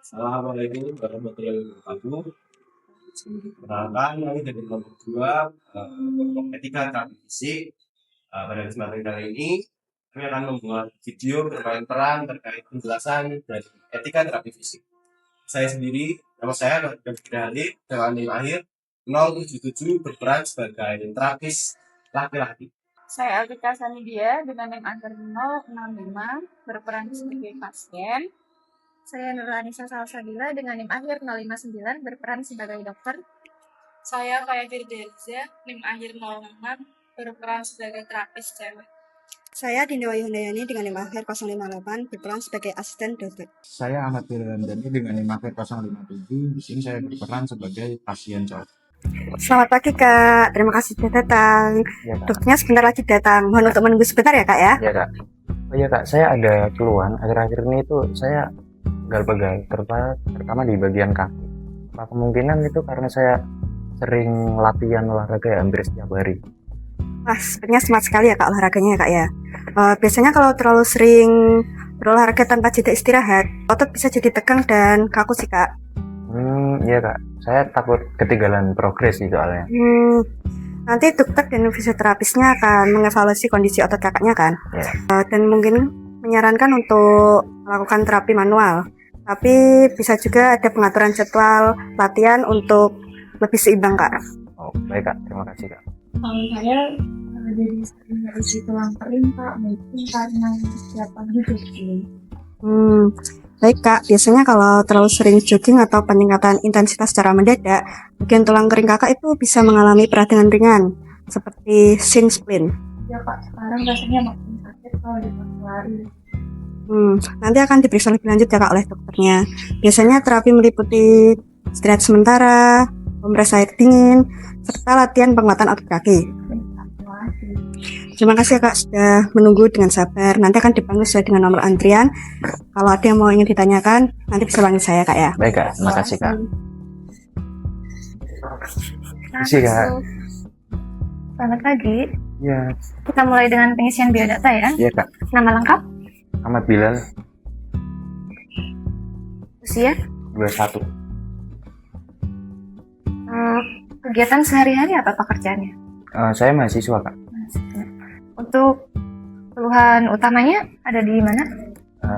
Assalamualaikum warahmatullahi wabarakatuh. Perkenalkan, kami dari kelompok 2, kelompok etika terapi fisik. Pada kesempatan kali ini, kami akan membuat video bermain peran terkait penjelasan dari etika terapi fisik. Saya sendiri, nama saya Nordin Firdaus, dengan NIM akhir 077, berperan sebagai terapis laki-laki. Saya Altika Sanidia dengan NIM akhir 065, berperan sebagai pasien. Saya Nurlanisa Salsabila dengan NIM akhir 059, berperan sebagai dokter. Saya Kaya Firdaza, NIM akhir 06, berperan sebagai terapis cewek. Saya Dinda Wayu Hundayani dengan NIM akhir 058, berperan sebagai asisten dokter. Saya Ahmad Firlandani dengan NIM akhir 057, di sini saya berperan sebagai pasien cowok. Selamat pagi Kak, terima kasih sudah datang. Ya, Kak. Dokternya sebentar lagi datang, mohon untuk menunggu sebentar ya Kak ya. Ya Kak. Oh iya Kak, saya ada keluhan akhir-akhir ini itu saya gagal-gagal, terutama di bagian kaki. Apa kemungkinan itu karena saya sering latihan olahraga ya hampir setiap hari. Wah, sepertinya semangat sekali ya Kak olahraganya ya Kak ya. Biasanya kalau terlalu sering berolahraga tanpa jeda istirahat, otot bisa jadi tegang dan kaku sih Kak. Iya Kak, saya takut ketinggalan progres sih soalnya. Nanti dokter dan fisioterapisnya akan mengevaluasi kondisi otot kakaknya kan. Ya. Dan mungkin menyarankan untuk melakukan terapi manual. Tapi bisa juga ada pengaturan jadwal latihan untuk lebih seimbang Kak. Oh baik Kak, terima kasih Kak. Kalau saya jadi sering isi tulang kering Pak, mungkin karena setiap pagi jogging. Baik Kak, biasanya kalau terlalu sering jogging atau peningkatan intensitas secara mendadak, bagian tulang kering kakak itu bisa mengalami peradangan ringan, seperti shin splint. Ya Pak, sekarang rasanya makin sakit kalau dipaksa lari. Nanti akan diperiksa lebih lanjut ya Kak oleh dokternya. Biasanya terapi meliputi istirahat sementara, kompres air dingin, serta latihan penguatan otot kaki. Terima kasih ya Kak sudah menunggu dengan sabar. Nanti akan dipanggil sesuai dengan nomor antrian. Kalau ada yang mau ingin ditanyakan, nanti bisa panggil saya Kak ya. Baik Kak, terima kasih Kak. Terima kasih Kak. Selamat pagi. Ya, Kita mulai dengan pengisian biodata ya. iya Kak. Nama lengkap, Ahmad Bilal, usia, 21. kegiatan sehari-hari apa pekerjaannya. Saya mahasiswa Kak. Untuk keluhan utamanya ada di mana?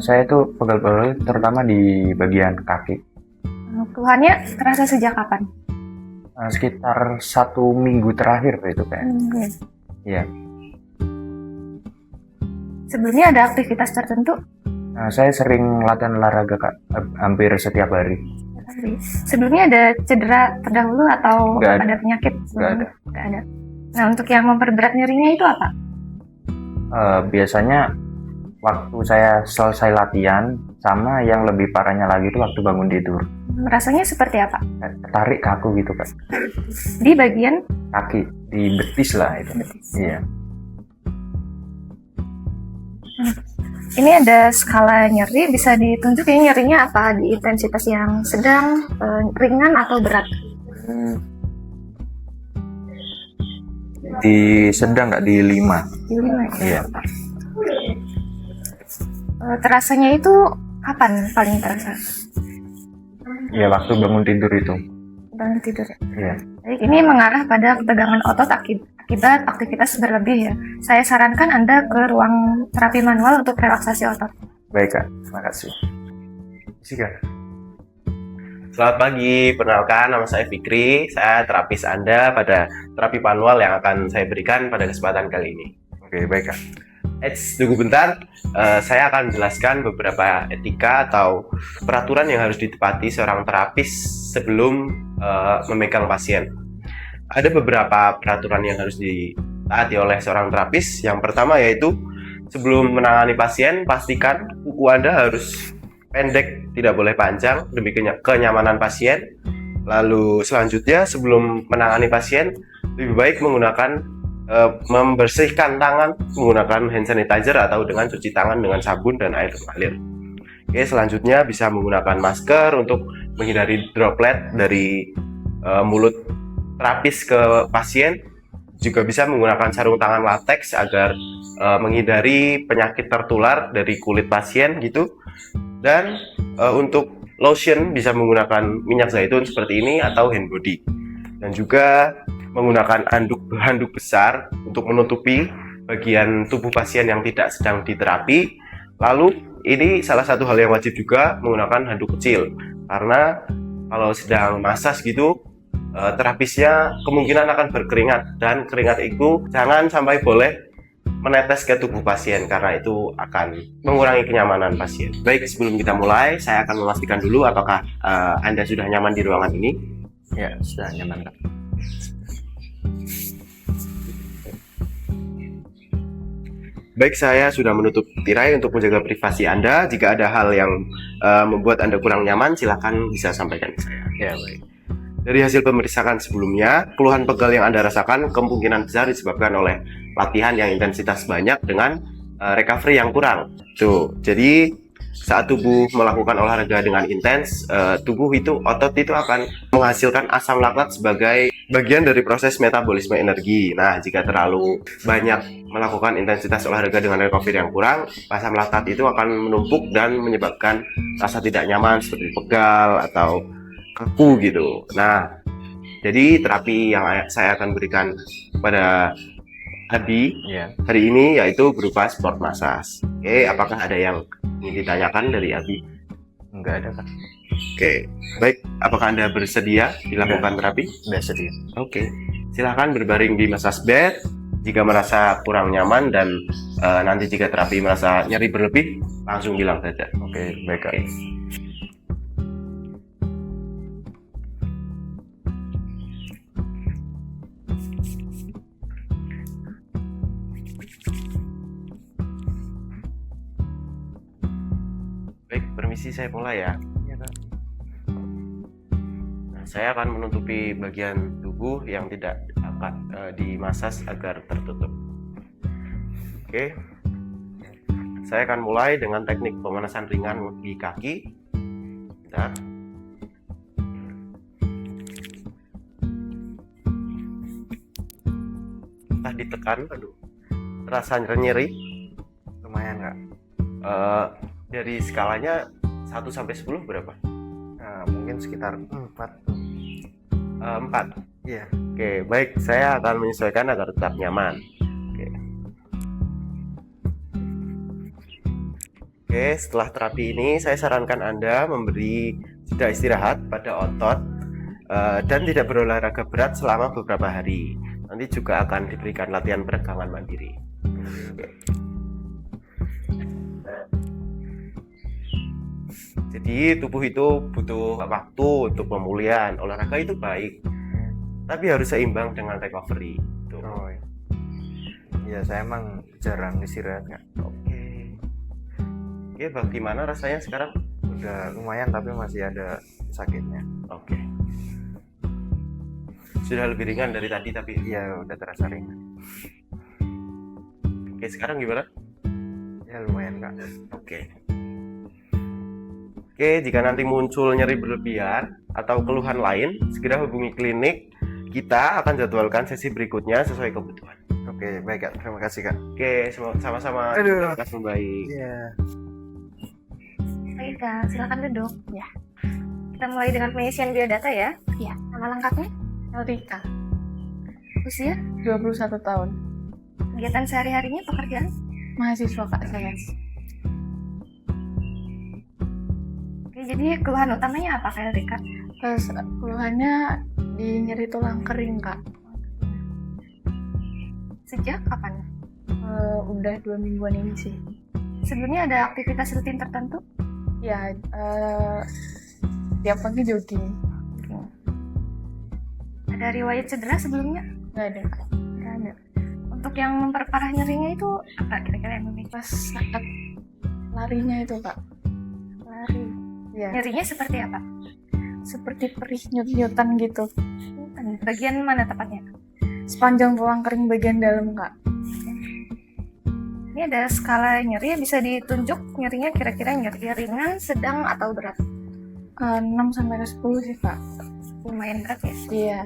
Saya itu pegal-pegal terutama di bagian kaki. Keluhannya terasa sejak kapan? Sekitar 1 minggu terakhir itu kayak. Iya. Sebelumnya ada aktivitas tertentu? Saya sering latihan olahraga Kak, hampir setiap hari. Sebelumnya ada cedera terdahulu atau Nggak ada. ada penyakit? Nggak ada. Nggak ada. Nah, untuk yang memperberat nyerinya itu apa? Biasanya waktu saya selesai latihan, sama yang lebih parahnya lagi itu waktu bangun tidur. Rasanya seperti apa? Kayak ketarik kaku gitu Kak. Di bagian Kaki, di betis lah itu. Iya. ini ada skala nyeri, bisa ditunjuk ini nyerinya apa? Di intensitas yang sedang, ringan atau berat? Di sedang nggak, di 5. Di 5 Iya. Terasanya itu kapan paling terasa? Iya, waktu bangun tidur itu. Bangun tidur. Iya. Baik, ini mengarah pada ketegangan otot akibat aktivitas berlebih ya. Saya sarankan Anda ke ruang terapi manual untuk relaksasi otot. Baik Kak, terima kasih. Isi Kak. Selamat pagi, perkenalkan nama saya Fikri. Saya terapis Anda pada terapi manual yang akan saya berikan pada kesempatan kali ini. Oke, baik Kak. Tunggu bentar, saya akan menjelaskan beberapa etika atau peraturan yang harus ditepati seorang terapis sebelum memegang pasien. Ada beberapa peraturan yang harus ditaati oleh seorang terapis. Yang pertama yaitu sebelum menangani pasien, pastikan kuku Anda harus pendek, tidak boleh panjang demi kenyamanan pasien. Lalu selanjutnya sebelum menangani pasien, lebih baik membersihkan tangan menggunakan hand sanitizer atau dengan cuci tangan dengan sabun dan air mengalir. Oke, selanjutnya bisa menggunakan masker untuk menghindari droplet dari mulut terapis ke pasien. Juga bisa menggunakan sarung tangan latex agar menghindari penyakit tertular dari kulit pasien gitu. Dan untuk lotion bisa menggunakan minyak zaitun seperti ini atau hand body. Dan juga menggunakan handuk besar untuk menutupi bagian tubuh pasien yang tidak sedang diterapi. Lalu ini salah satu hal yang wajib juga menggunakan handuk kecil, karena kalau sedang massage gitu terapisnya kemungkinan akan berkeringat, dan keringat itu jangan sampai boleh menetes ke tubuh pasien karena itu akan mengurangi kenyamanan pasien. Baik, sebelum kita mulai saya akan memastikan dulu apakah Anda sudah nyaman di ruangan ini. Ya, sudah nyaman Kak. Baik, saya sudah menutup tirai untuk menjaga privasi Anda. Jika ada hal yang membuat Anda kurang nyaman, silakan bisa sampaikan ke saya. Ya, baik. Dari hasil pemeriksaan sebelumnya, keluhan pegal yang Anda rasakan kemungkinan besar disebabkan oleh latihan yang intensitas banyak dengan recovery yang kurang. Tuh, jadi saat tubuh melakukan olahraga dengan intens, tubuh itu, otot itu akan menghasilkan asam laktat sebagai bagian dari proses metabolisme energi. Nah, jika terlalu banyak melakukan intensitas olahraga dengan recovery yang kurang, asam laktat itu akan menumpuk dan menyebabkan rasa tidak nyaman seperti pegal atau kaku gitu. Nah, jadi terapi yang saya akan berikan pada Abi Ya, hari ini yaitu berupa sport massage. Oke, apakah ada yang ingin ditanyakan dari Abi? enggak ada Kak. Oke, baik. Apakah Anda bersedia dilakukan terapi? Udah sedia. Oke, silahkan berbaring di massage bed. Jika merasa kurang nyaman dan nanti jika terapi merasa nyeri berlebih, langsung bilang saja. Oke, baik Kak. Baik, permisi saya mulai ya. Iya Kak. Nah, saya akan menutupi bagian tubuh yang tidak akan dimasas agar tertutup. Oke. Saya akan mulai dengan teknik pemanasan ringan di kaki. Bentar. Entah ditekan, aduh. Terasa nyeri. Lumayan Kak. Dari skalanya 1 sampai 10 berapa? Nah, mungkin sekitar 4 tuh. 4. Iya. Oke, baik. Saya akan menyesuaikan agar tetap nyaman. Oke. Oke, setelah terapi ini saya sarankan Anda memberi jeda istirahat pada otot dan tidak berolahraga berat selama beberapa hari. Nanti juga akan diberikan latihan peregangan mandiri. Oke. Jadi tubuh itu butuh waktu untuk pemulihan. Olahraga itu baik, tapi harus seimbang dengan recovery. Tuh. Oh iya. Ya, saya emang jarang istirahat Kak. Oke. Oke, bagaimana rasanya sekarang? Udah lumayan tapi masih ada sakitnya. Oke. Sudah lebih ringan dari tadi tapi Ya, udah terasa ringan. oke, sekarang gimana? Ya, lumayan Kak. Oke. Oke, jika nanti muncul nyeri berlebihan atau keluhan lain, segera hubungi klinik. Kita akan jadwalkan sesi berikutnya sesuai kebutuhan. Oke, baik Kak. Terima kasih Kak. Oke, sama-sama. Aduh. Lekas membaik. Iya. Baik Kak, silakan duduk. Ya. Kita mulai dengan pengisian biodata ya. Ya. Nama lengkapnya? Rika, Usia? 21 tahun. Kegiatan sehari-harinya, pekerjaan? Mahasiswa Kak saya. Oke, jadi keluhan utamanya apa Kak Rika? Terus keluhannya di nyeri tulang kering Kak. Sejak kapan? Udah 2 mingguan ini sih. Sebelumnya ada aktivitas rutin tertentu? Ya, tiap pagi jogging. Ada riwayat cedera sebelumnya? Nggak ada Kak. Nggak ada. Untuk yang memperparah nyerinya itu apa kira-kira yang memicu? Pas saat larinya itu Kak. Lari. Ya, Nyerinya seperti apa? seperti perih nyut-nyutan gitu. Bagian mana tepatnya? Sepanjang tulang kering bagian dalam Kak. Ini ada skala nyeri, bisa ditunjuk nyerinya kira-kira nyeri ringan, sedang, atau berat? 6 sampai 10 sih Kak. Lumayan berat ya. Iya.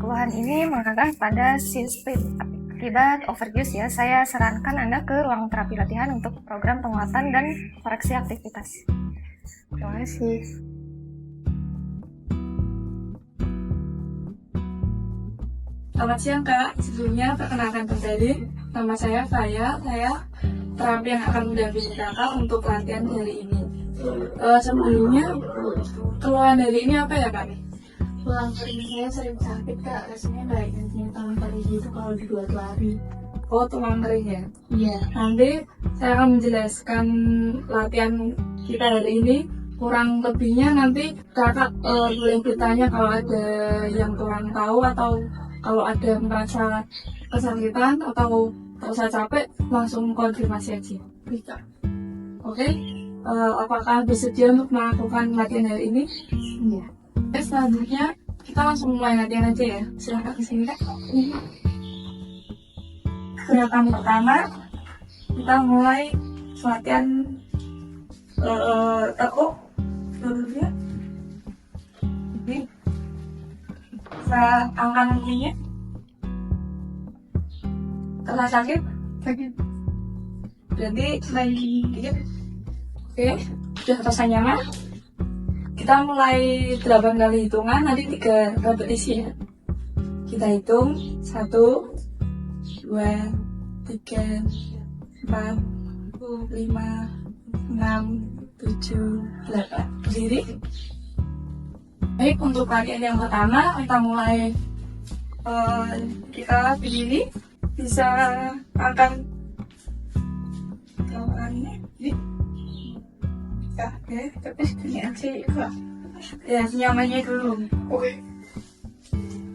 Keluhan ini mengarah pada sistem. Akibat overuse ya, saya sarankan Anda ke ruang terapi latihan untuk program penguatan dan koreksi aktivitas. Terima kasih. Selamat siang Kak, sebelumnya perkenalkan kembali, nama saya Faya, saya terapi yang akan mendampingi Kakak untuk latihan hari ini. Sebelumnya, keluhan hari ini apa ya Kak? Tulang kering saya sering sakit Kak, rasanya nggak enak tangan kaki gitu kalau dibuat lari. Oh, tulang kering ya? Iya. Nanti saya akan menjelaskan latihan kita hari ini. Kurang lebihnya nanti Kakak boleh bertanya kalau ada yang kurang tahu atau kalau ada merasa kesakitan atau merasa capek, langsung konfirmasi aja. Bisa. Oke? Apakah bersedia untuk melakukan latihan hari ini? Iya. Oke, selanjutnya kita langsung mulai latihan aja ya. Silahkan kesini Kak. Gerakan pertama, kita mulai latihan tekuk dulunya. Ini saya angkat kakinya. Terasa sakit? Sakit. Berarti lagi dikit. Oke, sudah terasa nyaman. Kita mulai 8 kali hitungan, nanti 3 repetisi ya. Kita hitung 1, 2, 3, 4, 5, 6, 7, 8. Berdiri. Baik, untuk latihan yang pertama kita mulai kita berdiri, bisa angkat tangannya ini. Oke, tapi ini aja ya, nyamannya dulu.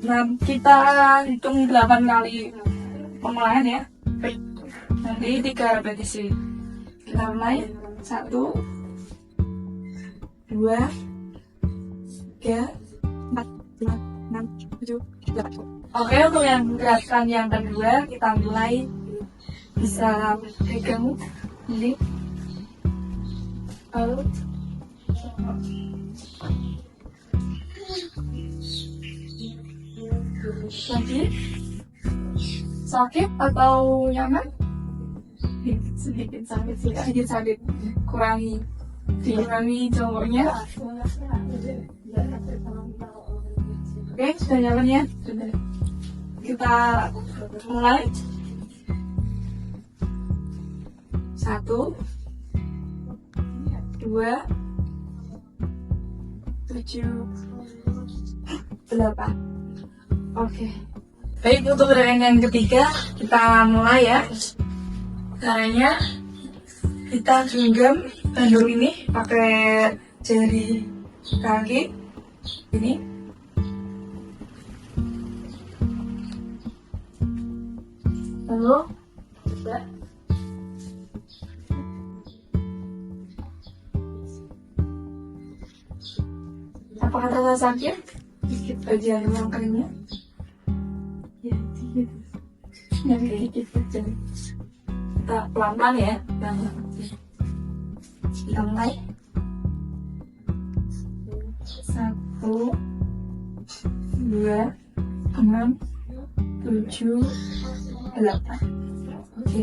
Nah, kita hitung 8 kali pemulahan ya. Nanti 3 repetisi. Kita mulai 1, 2, 3, 4, 5, 6, 7, 8. Oke, untuk yang gerakan yang kedua kita mulai bisa pegang ini. Lalu lagi sakit atau nyaman? Sedikit sakit, dikurangi jumurnya. Oke, sudah nyaman ya? Kita mulai 1, 2, 7, 8. Oke. Baik, untuk gerakan yang ketiga kita mulai ya. Caranya kita genggam tanduk ini pakai jari kaki ini. Lalu coba apakah terasa sakit? Dikit bagian tulang keringnya. Ya, dikit. Dikit aja. Kita pelan-pelan ya. Kita mulai. 1, 2, 6, 7, 8. Oke.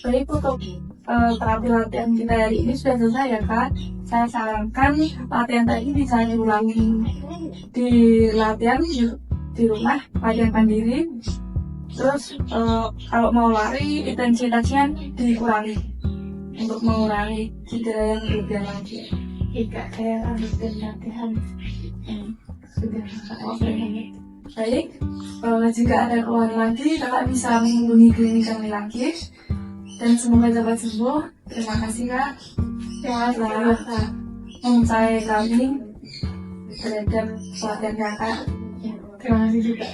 Baik, untuk terapi latihan kita hari ini sudah selesai ya Kak. Saya sarankan latihan tadi bisa diulangi di latihan di rumah, latihan mandiri. Terus kalau mau lari intensitasnya dikurangi untuk mengurangi cedera yang berlebihan lagi. Jika saya lanjutkan latihan sudah Baik, jika ada keluhan lagi, Kakak bisa menghubungi klinik kami lagi. Dan semoga dapat sembuh. Terima kasih Kak. Selamat mempercayai kami terhadap pelatihan Kakak. Terima kasih juga.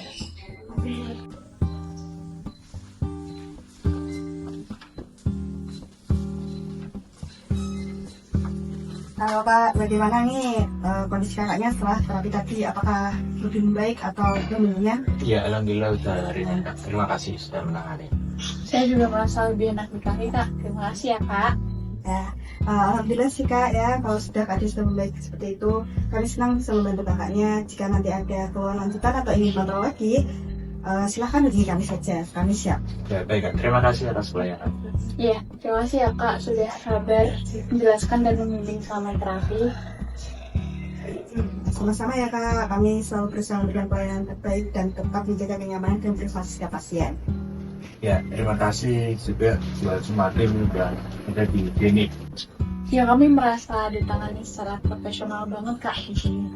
Halo Kak, bagaimana nih kondisi kakaknya setelah terapi tadi? Apakah lebih membaik atau belumnya? Ya, alhamdulillah udah ringan Kak. Terima kasih sudah menangani. saya juga merasa lebih enak di kaki Kak. Terima kasih ya Kak. Ya, alhamdulillah sih Kak ya, kalau sudah Kak sudah membaik seperti itu, kami senang bisa membantu kakaknya. Jika nanti ada keluhan lanjutan atau ingin kontrol lagi, silahkan hubungi kami saja, kami siap. Ya, baik Kak. Terima kasih atas pelayanan. Iya, terima kasih ya Kak sudah sabar menjelaskan dan membimbing selama terapi. Sama-sama ya Kak, kami selalu berusaha memberikan pelayanan terbaik dan tetap menjaga kenyamanan dan privasi setiap pasien. Ya, terima kasih juga buat semua tim yang ada di klinik. Ya kami merasa ditangani secara profesional banget Kak di sini.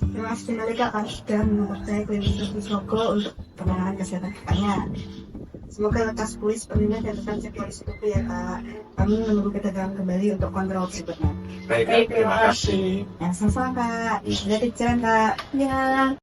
Terima kasih kembali Kak, kami sudah mempercayai klinik Wisoko untuk penanganan kesehatan kakaknya. Semoga lekas pulih sepenuhnya dan tetap cek kondisi tubuh ya Kak. Kami menunggu kedatangan kembali untuk kontrol berikutnya. Baik Kak, terima kasih. Ya, sama-sama Kak. Berarti jalan Kak. Ya.